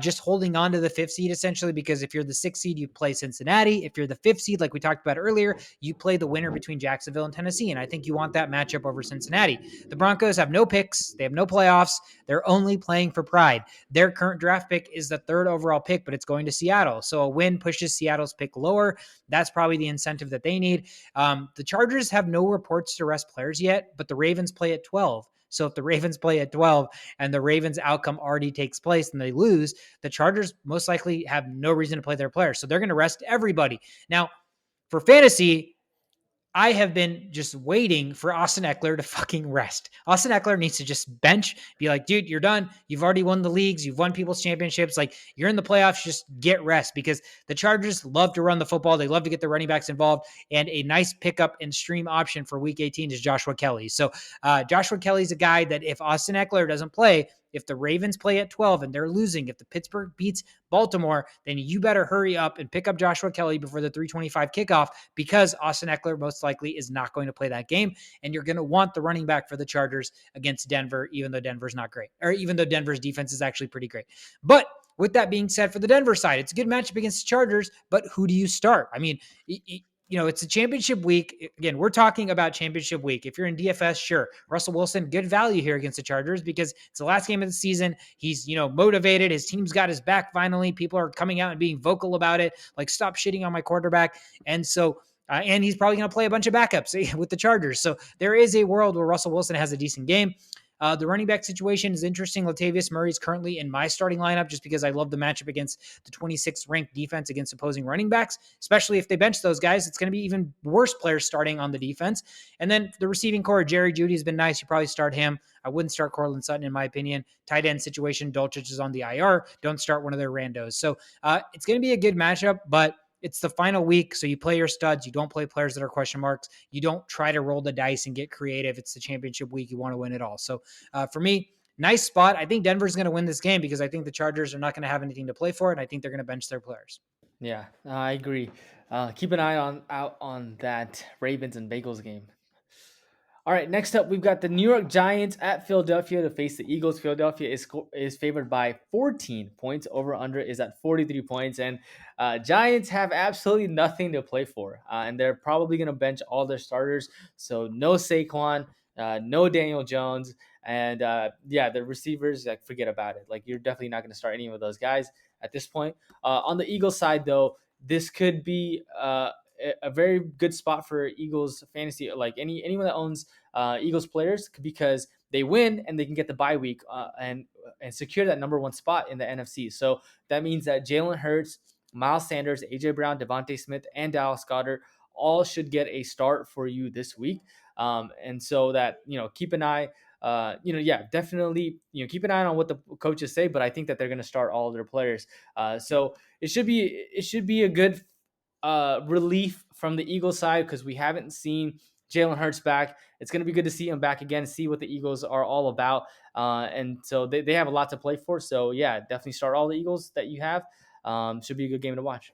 just holding on to the 5th seed essentially, because if you're the 6th seed, you play Cincinnati. If you're the 5th seed, like we talked about earlier, you play the winner between Jacksonville and Tennessee. And I think you want that matchup over Cincinnati. The Broncos have no picks. They have no playoffs. They're only playing for pride. Their current draft pick is the 3rd overall pick, but it's going to Seattle. So a win pushes Seattle's pick lower. That's probably the incentive that they need. The Chargers have no reports to rest players yet, but the Ravens play at 12. So if the Ravens play at 12 and the Ravens outcome already takes place and they lose, the Chargers most likely have no reason to play their players. So they're going to rest everybody. Now, for fantasy, I have been just waiting for Austin Eckler to fucking rest. Austin Eckler needs to just bench, be like, dude, you're done. You've already won the leagues. You've won people's championships. Like, you're in the playoffs. Just get rest, because the Chargers love to run the football. They love to get the running backs involved. And a nice pickup and stream option for week 18 is Joshua Kelly. So Joshua Kelly's a guy that if Austin Eckler doesn't play, if the Ravens play at 12 and they're losing, if the Pittsburgh beats Baltimore, then you better hurry up and pick up Joshua Kelly before the 3:25 kickoff, because Austin Eckler most likely is not going to play that game. And you're going to want the running back for the Chargers against Denver, even though Denver's not great, or even though Denver's defense is actually pretty great. But with that being said, for the Denver side, it's a good matchup against the Chargers, but who do you start? I mean, it's a championship week. Again, we're talking about championship week. If you're in DFS, sure. Russell Wilson, good value here against the Chargers because it's the last game of the season. He's, motivated. His team's got his back finally. People are coming out and being vocal about it. Like, stop shitting on my quarterback. And so, and he's probably going to play a bunch of backups with the Chargers. So there is a world where Russell Wilson has a decent game. The running back situation is interesting. Latavius Murray is currently in my starting lineup just because I love the matchup against the 26th ranked defense against opposing running backs, especially if they bench those guys. It's going to be even worse players starting on the defense. And then the receiving core, Jerry Jeudy has been nice. You probably start him. I wouldn't start Cortland Sutton, in my opinion. Tight end situation, Dulcich is on the IR. Don't start one of their randos. So it's going to be a good matchup, but it's the final week, so you play your studs. You don't play players that are question marks. You don't try to roll the dice and get creative. It's the championship week. You want to win it all. So for me, nice spot. I think Denver's going to win this game because I think the Chargers are not going to have anything to play for, and I think they're going to bench their players. Yeah, I agree. Keep an eye out on that Ravens and Bengals game. All right, next up, we've got the New York Giants at Philadelphia to face the Eagles. Philadelphia is favored by 14 points. Over-under is at 43 points. And Giants have absolutely nothing to play for. And they're probably going to bench all their starters. So no Saquon, no Daniel Jones. And the receivers, forget about it. Like, you're definitely not going to start any of those guys at this point. On the Eagles side, though, this could be a very good spot for Eagles fantasy, like anyone that owns Eagles players, because they win and they can get the bye week and secure that number 1 spot in the NFC. So that means that Jalen Hurts, Miles Sanders, AJ Brown, Devontae Smith, and Dallas Goedert all should get a start for you this week. And so that, keep an eye. Definitely, keep an eye on what the coaches say, but I think that they're going to start all of their players. So it should be a good relief from the Eagles side, because we haven't seen Jalen Hurts back. It's going to be good to see him back again, see what the Eagles are all about. And so they have a lot to play for. So yeah, definitely start all the Eagles that you have. Should be a good game to watch.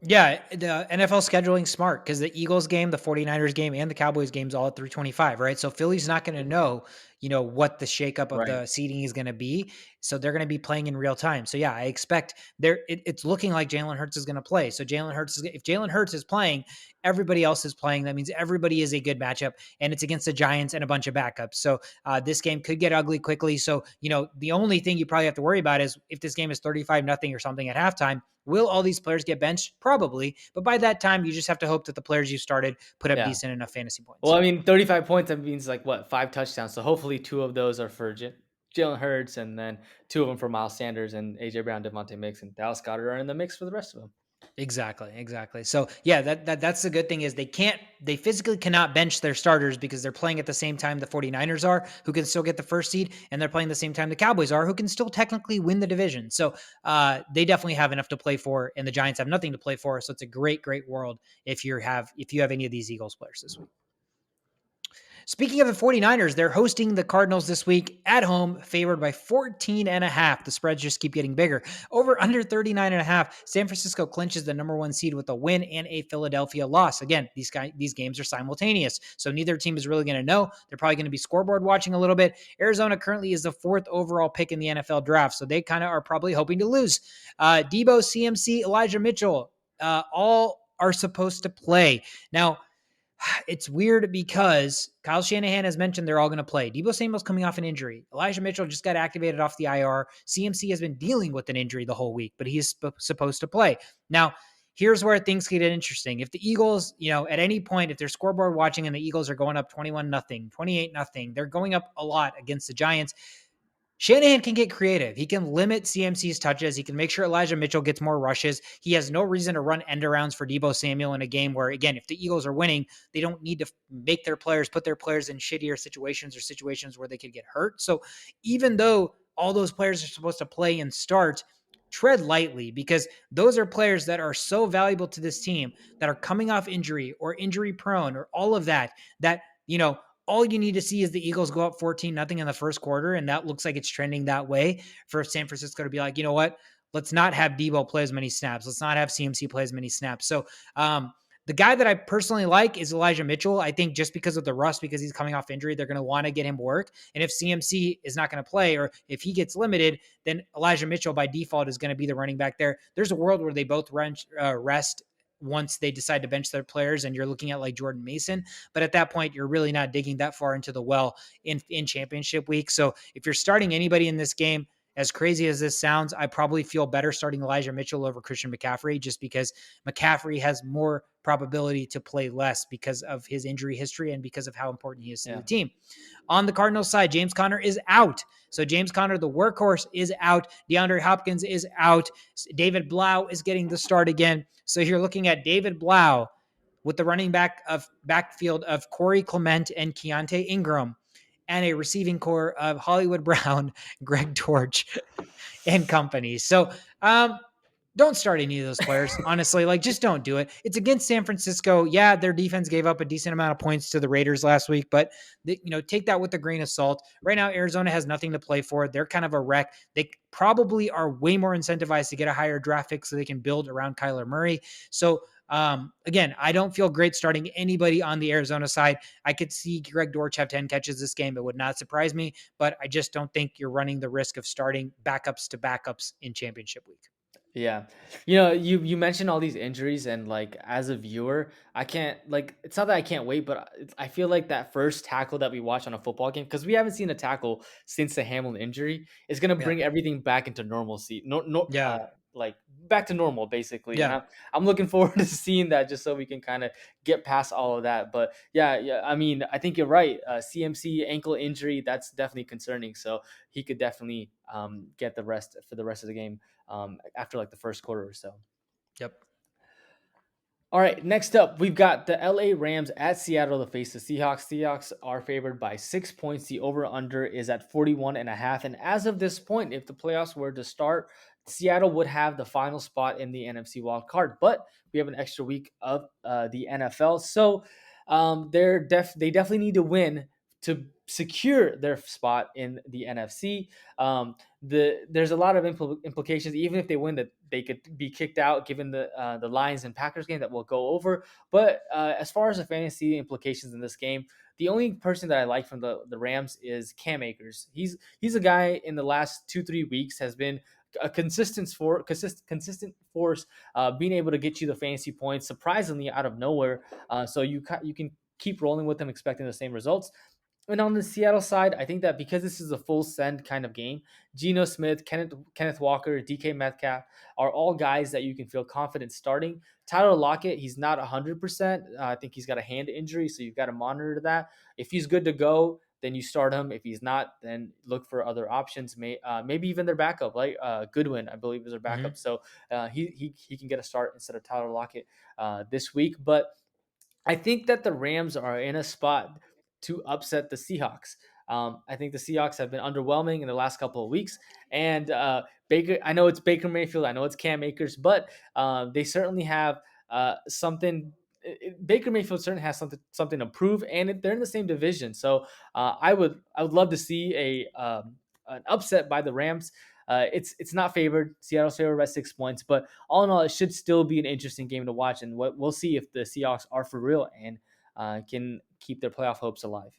Yeah, the NFL scheduling smart, because the Eagles game, the 49ers game, and the Cowboys game's all at 3:25, right? So Philly's not going to know, what the shakeup of the seating is going to be. So they're going to be playing in real time. So yeah, I expect it's looking like Jalen Hurts is going to play. So if Jalen Hurts is playing, everybody else is playing. That means everybody is a good matchup, and it's against the Giants and a bunch of backups. So this game could get ugly quickly. So, the only thing you probably have to worry about is if this game is 35-0 or something at halftime, will all these players get benched? Probably. But by that time, you just have to hope that the players you started put up decent enough fantasy points. Well, I mean, 35 points, that means 5 touchdowns. So hopefully 2 of those are for Jalen Hurts, and then 2 of them for Miles Sanders, and AJ Brown, Devontae Mix, and Dallas Goedert are in the mix for the rest of them. Exactly. So yeah, that's the good thing is they physically cannot bench their starters because they're playing at the same time the 49ers are, who can still get the first seed, and they're playing the same time the Cowboys are, who can still technically win the division. So they definitely have enough to play for, and the Giants have nothing to play for. So it's a great world if you have any of these Eagles players this week. Speaking of the 49ers, they're hosting the Cardinals this week at home, favored by 14.5. The spreads just keep getting bigger. Over under 39.5. San Francisco clinches the number one seed with a win and a Philadelphia loss. Again, these games are simultaneous, so neither team is really going to know. They're probably going to be scoreboard watching a little bit. Arizona currently is the 4th overall pick in the NFL draft, so they kind of are probably hoping to lose. Debo, CMC, Elijah Mitchell, all are supposed to play. Now, it's weird because Kyle Shanahan has mentioned they're all going to play. Deebo Samuel's coming off an injury. Elijah Mitchell just got activated off the IR. CMC has been dealing with an injury the whole week, but he is supposed to play. Now, here's where things get interesting. If the Eagles, at any point, if they're scoreboard watching and the Eagles are going up 21-0, 28-0, they're going up a lot against the Giants. Shanahan can get creative. He can limit CMC's touches. He can make sure Elijah Mitchell gets more rushes. He has no reason to run end arounds for Deebo Samuel in a game where, again, if the Eagles are winning, they don't need to put their players in shittier situations or situations where they could get hurt. So even though all those players are supposed to play and start, tread lightly, because those are players that are so valuable to this team that are coming off injury or injury prone or all of that, all you need to see is the Eagles go up 14-0 in the first quarter, and that looks like it's trending that way for San Francisco to be like, you know what? Let's not have Debo play as many snaps. Let's not have CMC play as many snaps. So the guy that I personally like is Elijah Mitchell. I think just because of the rust, because he's coming off injury, they're going to want to get him work. And if CMC is not going to play, or if he gets limited, then Elijah Mitchell by default is going to be the running back there. There's a world where they both rest once they decide to bench their players, and you're looking at like Jordan Mason. But at that point, you're really not digging that far into the well in championship week. So if you're starting anybody in this game, as crazy as this sounds, I probably feel better starting Elijah Mitchell over Christian McCaffrey, just because McCaffrey has more probability to play less because of his injury history and because of how important he is to the team. On the Cardinals side, James Conner is out. So James Conner, the workhorse, is out. DeAndre Hopkins is out. David Blau is getting the start again. So you're looking at David Blau with the running backfield of Corey Clement and Keontae Ingram, and a receiving core of Hollywood Brown, Greg Dortch, and company. So don't start any of those players, honestly. Like, just don't do it. It's against San Francisco. Yeah, their defense gave up a decent amount of points to the Raiders last week, but take that with a grain of salt. Right now, Arizona has nothing to play for. They're kind of a wreck. They probably are way more incentivized to get a higher draft pick so they can build around Kyler Murray. So again, I don't feel great starting anybody on the Arizona side. I could see Greg Dortch have 10 catches this game. It would not surprise me, but I just don't think you're running the risk of starting backups to backups in championship week. Yeah. You mentioned all these injuries, and like as a viewer, I can't, like, it's not that I can't wait, but I feel like that first tackle that we watch on a football game, because we haven't seen a tackle since the Hamlin injury, is going to Yeah. bring everything back into normalcy. Yeah. Like back to normal basically. And Yeah. I'm looking forward to seeing that, just so we can kind of get past all of that. But yeah, I mean, I think you're right. CMC ankle injury, that's definitely concerning. So he could definitely get the rest for the rest of the game after like the first quarter or so. Yep. All right, next up, we've got the LA Rams at Seattle to face the Seahawks. Seahawks are favored by 6 points. The over-under is at 41.5. And as of this point, if the playoffs were to start, Seattle would have the final spot in the NFC wild card. But we have an extra week of the NFL. So they definitely need to win to secure their spot in the NFC. There's a lot of implications. Even if they win, that they could be kicked out, given the Lions and Packers game that we'll go over. But as far as the fantasy implications in this game, the only person that I like from the Rams is Cam Akers. He's a guy in the last 2-3 weeks has been a consistent force, being able to get you the fantasy points surprisingly out of nowhere. So you can keep rolling with them, expecting the same results. And on the Seattle side, I think that because this is a full send kind of game, Geno Smith, Kenneth Walker, DK Metcalf are all guys that you can feel confident starting. Tyler Lockett, he's not 100%. I think he's got a hand injury, so you've got to monitor that. If he's good to go, then you start him. If he's not, then look for other options. Maybe even their backup, like Goodwin, I believe, is their backup. So he can get a start instead of Tyler Lockett this week. But I think that the Rams are in a spot to upset the Seahawks. I think the Seahawks have been underwhelming in the last couple of weeks, and Baker. I know it's Baker Mayfield. I know it's Cam Akers, but they certainly have something Baker Mayfield certainly has something to prove, and they're in the same division. So I would love to see an upset by the Rams. It's not favored. Seattle's favored by 6 points, but all in all, it should still be an interesting game to watch, and we'll see if the Seahawks are for real and can keep their playoff hopes alive.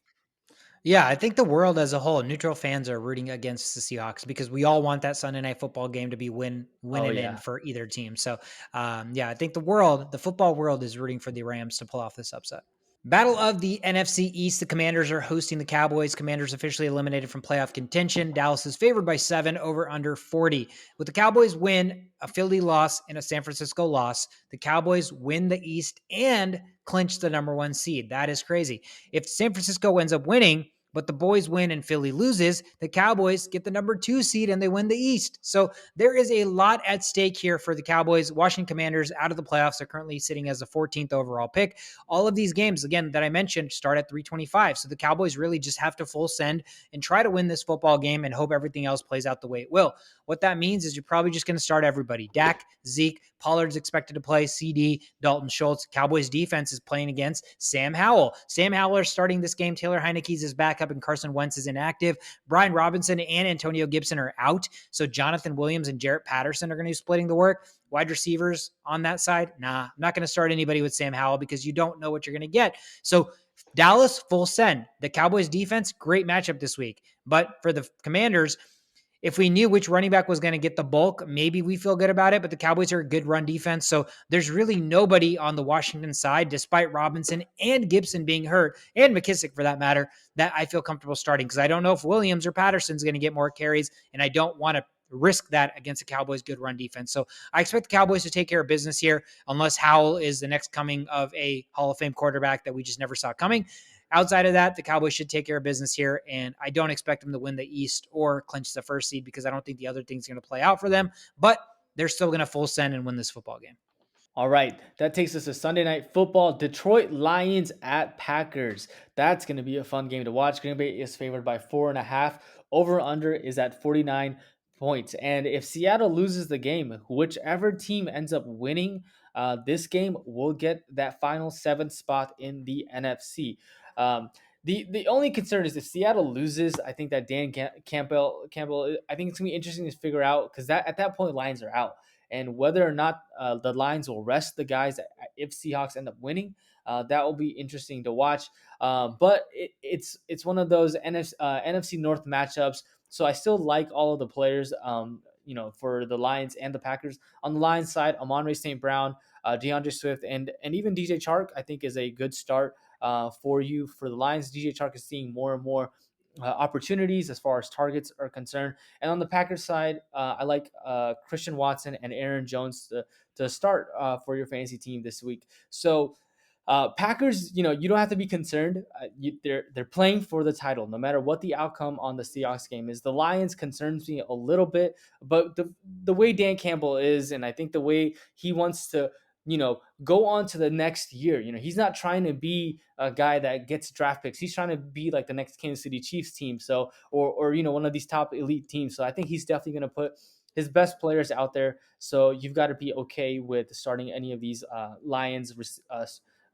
Yeah, I think the world as a whole, neutral fans are rooting against the Seahawks because we all want that Sunday night football game to be Oh winning in yeah. for either team. So, yeah, I think the football world is rooting for the Rams to pull off this upset. Battle of the NFC East. The Commanders are hosting the Cowboys. Commanders officially eliminated from playoff contention. Dallas is favored by 7 over under 40. With the Cowboys win, a Philly loss, and a San Francisco loss, the Cowboys win the East and clinch the number 1 seed. That is crazy. If San Francisco ends up winning, but the boys win and Philly loses, the Cowboys get the number 2 seed and they win the East. So there is a lot at stake here for the Cowboys. Washington Commanders out of the playoffs are currently sitting as the 14th overall pick. All of these games, again, that I mentioned, start at 325. So the Cowboys really just have to full send and try to win this football game and hope everything else plays out the way it will. What that means is you're probably just going to start everybody. Dak, Zeke, Pollard's expected to play, CD, Dalton Schultz. Cowboys defense is playing against Sam Howell. Sam Howell is starting this game. Taylor Heineke's is backup and Carson Wentz is inactive. Brian Robinson and Antonio Gibson are out. So Jonathan Williams and Jarrett Patterson are going to be splitting the work. Wide receivers on that side, nah, I'm not going to start anybody with Sam Howell because you don't know what you're going to get. So Dallas, full send. The Cowboys defense, great matchup this week. But for the Commanders, if we knew which running back was going to get the bulk, maybe we feel good about it, but the Cowboys are a good run defense. So there's really nobody on the Washington side, despite Robinson and Gibson being hurt, and McKissick for that matter, that I feel comfortable starting because I don't know if Williams or Patterson's going to get more carries, and I don't want to risk that against the Cowboys' good run defense. So I expect the Cowboys to take care of business here, unless Howell is the next coming of a Hall of Fame quarterback that we just never saw coming. Outside of that, the Cowboys should take care of business here, and I don't expect them to win the East or clinch the first seed because I don't think the other thing's going to play out for them, but they're still going to full send and win this football game. All right, that takes us to Sunday Night Football. Detroit Lions at Packers. That's going to be a fun game to watch. Green Bay is favored by 4.5. Over under is at 49 points. And if Seattle loses the game, whichever team ends up winning this game will get that final 7th spot in the NFC. The only concern is if Seattle loses, I think that Campbell, I think it's gonna be interesting to figure out because that at that point Lions are out, and whether or not the Lions will rest the guys if Seahawks end up winning, that will be interesting to watch. But it's one of those NFC North matchups. So I still like all of the players. For the Lions and the Packers. On the Lions side, Amon-Ra St. Brown, DeAndre Swift, and even DJ Chark, I think is a good start for you. For the Lions, DJ Chark is seeing more and more opportunities as far as targets are concerned. And on the Packers side, I like Christian Watson and Aaron Jones to start for your fantasy team this week. So Packers, you don't have to be concerned. They're playing for the title, no matter what the outcome on the Seahawks game is. The Lions concerns me a little bit, but the way Dan Campbell is, and I think the way he wants to, go on to the next year. He's not trying to be a guy that gets draft picks. He's trying to be like the next Kansas City Chiefs team. So, or one of these top elite teams. So I think he's definitely going to put his best players out there. So you've got to be okay with starting any of these Lions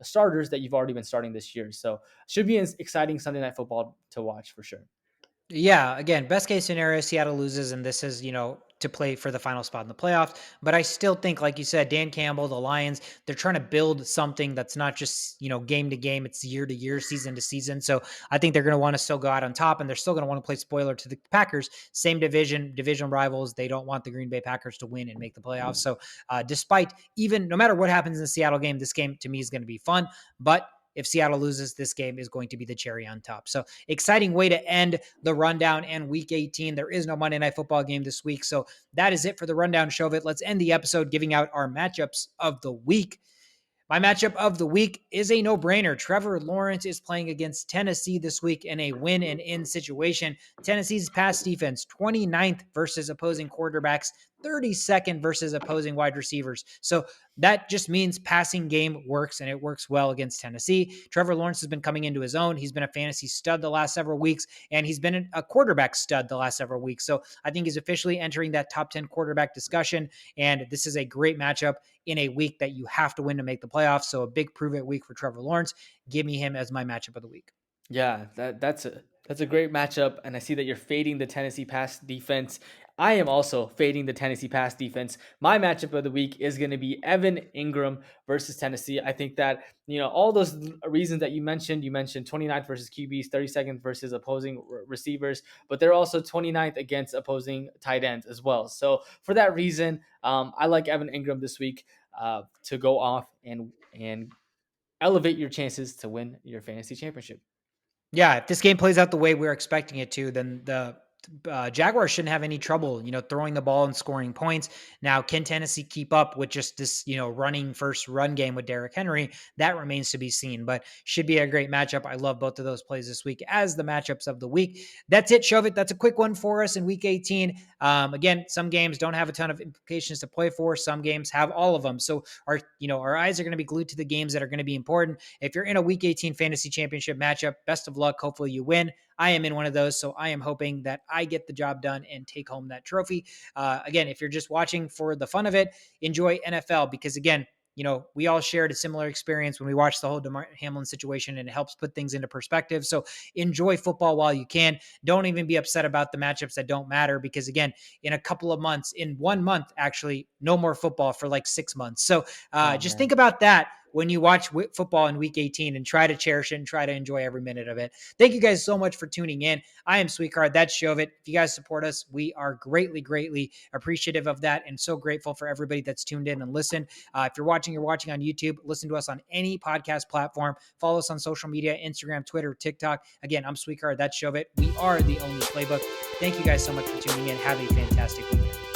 starters that you've already been starting this year. So should be an exciting Sunday Night Football to watch for sure. Yeah, again, best case scenario, Seattle loses, and this is, to play for the final spot in the playoffs. But I still think, like you said, Dan Campbell, the Lions, they're trying to build something that's not just, game to game, it's year to year, season to season. So I think they're going to want to still go out on top, and they're still going to want to play spoiler to the Packers. Same division rivals. They don't want the Green Bay Packers to win and make the playoffs. So despite no matter what happens in the Seattle game, this game to me is going to be fun. But if Seattle loses, this game is going to be the cherry on top. So exciting way to end the rundown and week 18. There is no Monday Night Football game this week. So that is it for the rundown show of it. Let's end the episode giving out our matchups of the week. My matchup of the week is a no-brainer. Trevor Lawrence is playing against Tennessee this week in a win-and-in situation. Tennessee's pass defense, 29th versus opposing quarterbacks, 32nd versus opposing wide receivers. So that just means passing game works, and it works well against Tennessee. Trevor Lawrence has been coming into his own. He's been a fantasy stud the last several weeks, and he's been a quarterback stud the last several weeks. So I think he's officially entering that top 10 quarterback discussion. And this is a great matchup in a week that you have to win to make the playoffs. So a big prove it week for Trevor Lawrence. Give me him as my matchup of the week. Yeah, that's a great matchup, and I see that you're fading the Tennessee pass defense. I am also fading the Tennessee pass defense. My matchup of the week is going to be Evan Ingram versus Tennessee. I think that, all those reasons that you mentioned 29th versus QBs, 32nd versus opposing receivers, but they're also 29th against opposing tight ends as well. So for that reason, I like Evan Ingram this week to go off and elevate your chances to win your fantasy championship. Yeah, if this game plays out the way we're expecting it to, then the Jaguars shouldn't have any trouble, throwing the ball and scoring points. Now, can Tennessee keep up with just this, running first run game with Derrick Henry? That remains to be seen, but should be a great matchup. I love both of those plays this week as the matchups of the week. That's it, Shovit. That's a quick one for us in week 18. Again, some games don't have a ton of implications to play for. Some games have all of them. So our eyes are going to be glued to the games that are going to be important. If you're in a week 18 fantasy championship matchup, best of luck. Hopefully you win. I am in one of those, so I am hoping that I get the job done and take home that trophy. Again, if you're just watching for the fun of it, enjoy NFL because, again, we all shared a similar experience when we watched the whole Damar Hamlin situation, and it helps put things into perspective. So enjoy football while you can. Don't even be upset about the matchups that don't matter because, again, in a couple of months, in 1 month, actually, no more football for like 6 months. So just think about that when you watch football in week 18 and try to cherish it and try to enjoy every minute of it. Thank you guys so much for tuning in. I am Sweetcard. That's Shovit. If you guys support us, we are greatly, greatly appreciative of that and so grateful for everybody that's tuned in and listened. If you're watching on YouTube. Listen to us on any podcast platform. Follow us on social media, Instagram, Twitter, TikTok. Again, I'm Sweetcard. That's Shovit. We are the only playbook. Thank you guys so much for tuning in. Have a fantastic weekend.